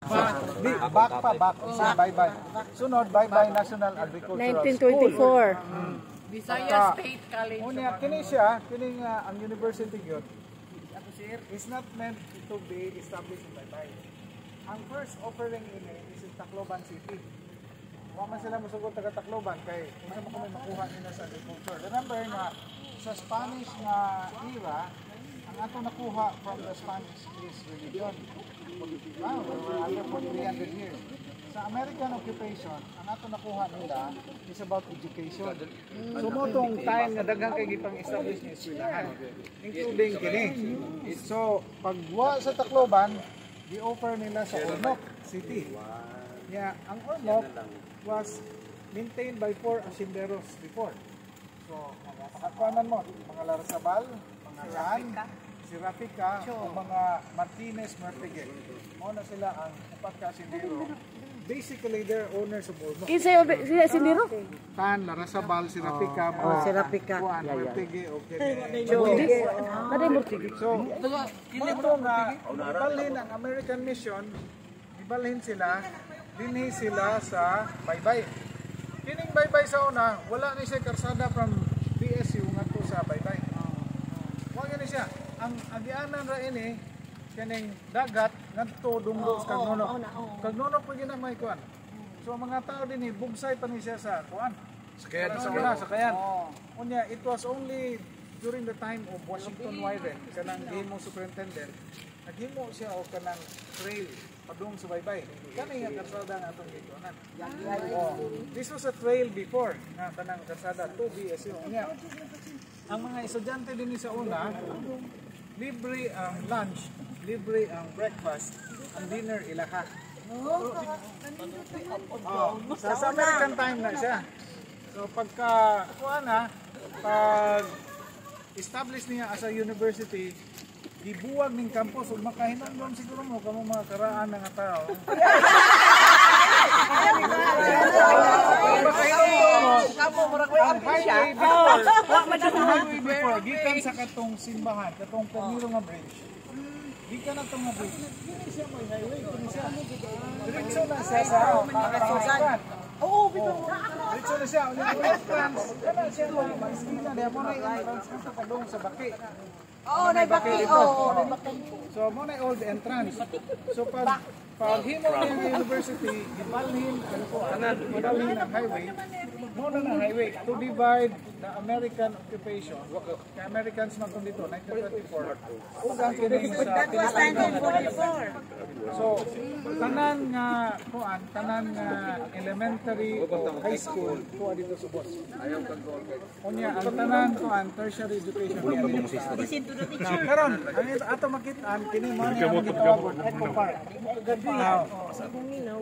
Back pa, back. Bye-bye. Sunod, bye-bye National Agricultural 1924. Visayas State College. Unya, kini siya, kini nga ang university yun, is not meant to be established in Baybay. Ang first offering ini is in Tacloban City. Huwag man sila masugod taga Tacloban kay kung mo kami makuha nila sa agriculture. Remember nga, sa Spanish nga era, ang ato nakuha from the Spanish is religion. We were under for 300 years. Sa American occupation, ang ato nakuha nila is about education. So mo tong time nga daghang kay gipang establish ni eskwelahan, including kini. So pagwa sa Tacloban, gi-offer nila sa Ormoc City. Yeah, ang Ormoc was maintained by 4 hacienderos before. So pagkakuanan mo, mga Larzabal, mga Jan, si Rafica, o mga Martinez Marpegue. Mo na sila ang 4 ka haciendero. Basically, they're owners of Ormoc. Kinsa sila sindiro? Kan, Larazabal, si Rafica, si Rafica. Marpegue, okay. Naday Murtigi. So, ito nga, ibalhin ang American Mission, ibalhin sila, dinhi sila sa Baybay. Kining Baybay sa una, wala ni siya karsada from BSU ngadto sa Baybay. Wala ni siya. Ang agianan ra ini, kaning dagat ngadto dunggo sa Kagnono. Kagnono pud gina may kuan. So mga tao dinhi bugsay pa ni siya sa kuan. Sakayan. Unya it was only during the time of Washington Wyren kanang gihimo superintendent. Naghimo siya og kanang trail padung sa Baybay. Kani nga karsada nga atong gituanan. This was a trail before nga kanang karsada to BSU. Unya ang mga estudyante dinhi sa una libre ang lunch, libre ang breakfast, ang dinner ilaha. Sa American time na siya. So pagka pag establish niya as a university, gibuwag ning campus ug makahinangdon siguro mo kamo mga karaan nga tao. Highway before, gikan sa katong simbahan, katong Pamiro nga bridge. Gikan na itong nga bridge. Hindi siya may highway, hindi siya. Diretso na siya sa Susan. Oo, diretso na siya. Ulit entrance, kana siya mga iskina. Diya mo na yung entrance ka sa padong sa Baki. Oo, na Baki. So, mo na old entrance. So, pag himo ng university, ibalhin ang highway, mo na ng highway to divide the American occupation. The Americans man kung dito, 1924, ugang kining sa Pilipinas. So, tanan nga kuan, tanan nga elementary o high school kuha dito sa Bos. Unya ang tanan kuan tertiary education. Karon, ang ato makitaan kini mo ni ang gitawag Eco Park.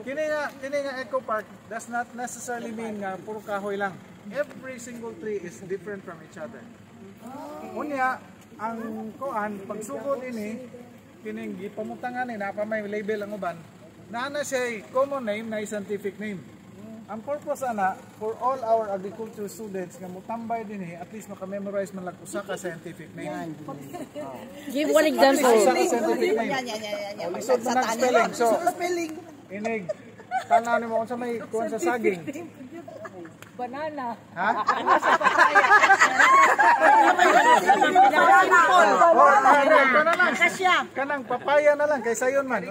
Kini nga Eco Park does not necessarily mean nga puro kahoy lang. Every single tree is different from each other. Unya ang kuan pagsugod ini kining gipamutangan ni napa may label ang uban na siya common name na scientific name. Ang purpose ana for all our agriculture students nga motambay dinhi at least maka-memorize man lang usa ka scientific name. Give one example. Usa ka scientific name. Lisod man ang spelling. So inig tanaw nimo unsa may kuan sa saging. Banana. Ha? Kanang papaya na lang kay sayon man.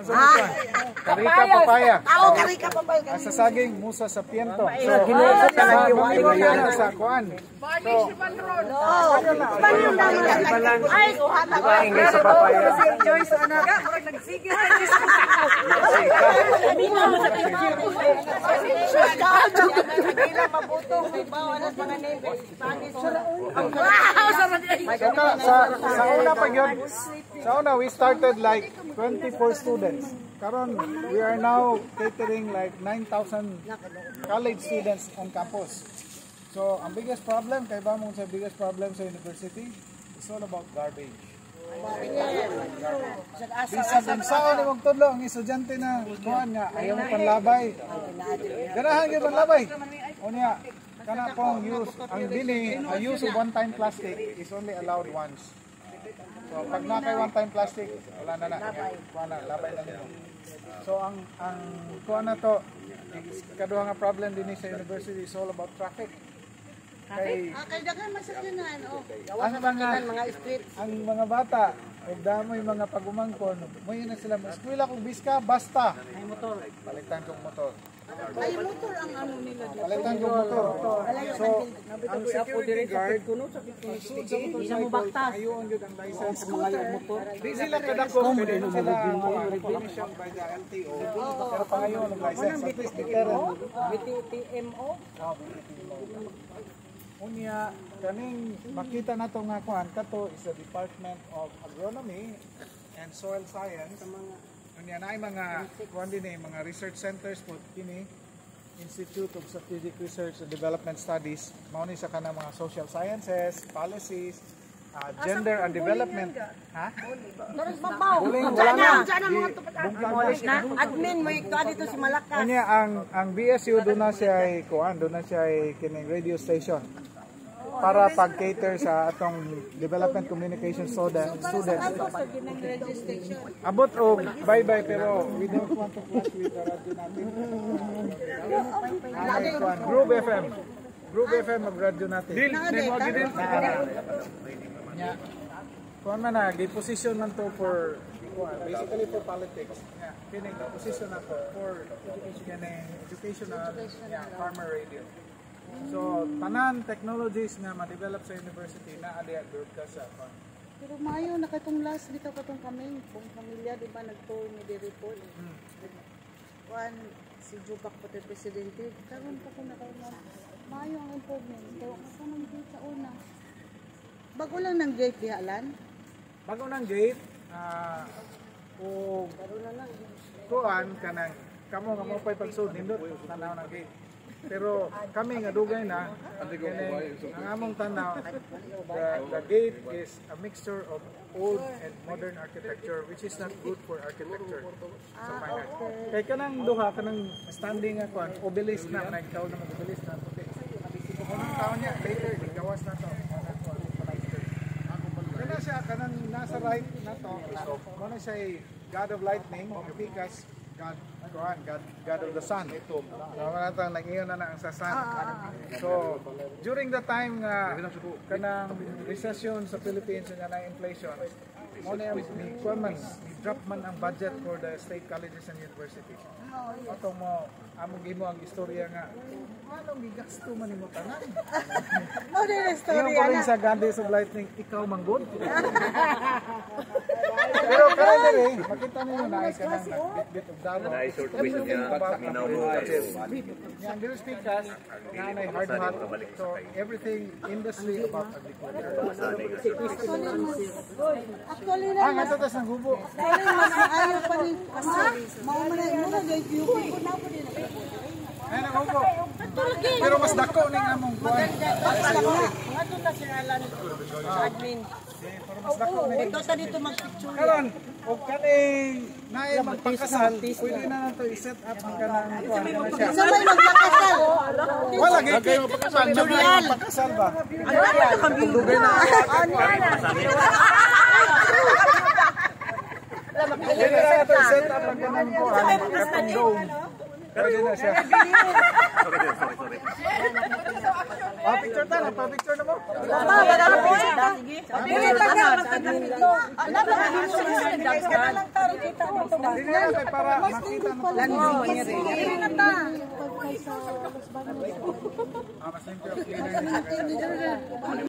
Karika papaya. Karika papaya. Sa saging musa sa piento. So ginuusap ka lang yung sa kuan. So Ay, diba English sa papaya? Joyce anak. Nagsige. Sabi mo sa picture. Mabutong may bawal at mga name Spanish. Sa una pa yun. Sa una we started like 24 students. Karon we are now catering like 9,000 college students on campus. So ang biggest problem kay ba mo sa biggest problem sa university is all about garbage. Bisan din saan ni magtudlo ang estudyante na kuan nga ayaw mo panlabay. Ganahan gyud panlabay. Unya kana pong use ang dili use of one-time plastic is only allowed once. So pag na kay one-time plastic wala na. Wala labay na nito. So ang kuha na to, kaduha nga problem din sa university is all about traffic. Kay Kay daghan masakyanan, oh. mga ang mga bata, ug damoy mga pagumangkon, mo yun na sila eskwela kung biska basta ay motor. Palitan kong motor. Ay motor ang ano nila dito. Palitan kong motor. So ang security guard Isa mo baktas. ayun gyud ang license scooter. Di sila kadako kay sila recognition by the LTO. Pero pangayon ang license at least deterrent. BTMO. Unya kaning makita nato nga kuan kato is the Department of Agronomy and Soil Science. Unya naay mga kuan din mga research centers po kini Institute of Strategic Research and Development Studies. Mao ni sa kanang mga social sciences, policies, gender and development. Ha? Daras mabaw. Wala na. Admin mo ito dito si Malakas. Unya ang BSU doon na siya ay kuan, doon na siya ay kining radio station para pag-cater sa atong development communication students. Abot og bye-bye pero we don't want to clash with the radio natin. Group FM. Group FM mag radio natin. Nya. Kuan man na gi-position man to for basically for politics. Nya, kining position nato for kining educational farmer radio. So, tanan technologies nga ma-develop sa university na ali ang broadcast sa farm. Pero mayo na katong last dito katong kami, kung pamilya di ba nagtour ni di report. Kuan si Jubak pati presidente, karon pa ko nakauna. Mayo ang improvement. Kaya sa nang gate sa una. Bago lang ng gate dihalan. Bago ng gate, o kuan kanang kamo nga mo pay pagsud nindot tanaw ng gate. Pero kami nga dugay na ang among tanaw the gate is a mixture of old and modern architecture which is not good for architecture sa Panginoon. Kay kanang duha kanang standing nga kuan obelisk na nagtaw na obelisk na puti. Kanang taon niya later gawas na to. Kana siya kanang nasa right na to. Mo na siya God of Lightning o Pikas God of the Sun. So, nag-iyon na ang sa sun. So, during the time nga kanang recession sa Philippines nga na inflation, mo na drop man ang budget for the state colleges and universities. Atong mo among gimo ang istorya nga anong gigasto man nimo tanan. Ano din ang story Yung ana? sa Goddess of Lightning, ikaw manggod. Pero kaya dere, makita niyo na ay kanang bit of dalo. Na short question niya sa minaw mo. Yan, there is Pikas, nanay hard hat. So everything industry about agriculture. Actually na Ang ato tas ng gubo. dahil mas maayo pa rin kasi mao man ay muna dahil UP ko na po din. Ay nagubo. Pero mas dako ning among kuan. Mga to na sinalan sa admin. Pero mas dako ning Dito ta dito mag-picture. karon og kaning naay magpakasal, pwede na nato i-set up ang kanang kuan kana siya. Sa may magpakasal. Wala gyud kayo magpakasal, magpakasal ba? Dugay na. Pwede na nato i-set up ang kanang kuan, katong dome. Pwede na siya. Picture ta na, picture na mo. Hindi na para makita na. Mas simple ang cleaner.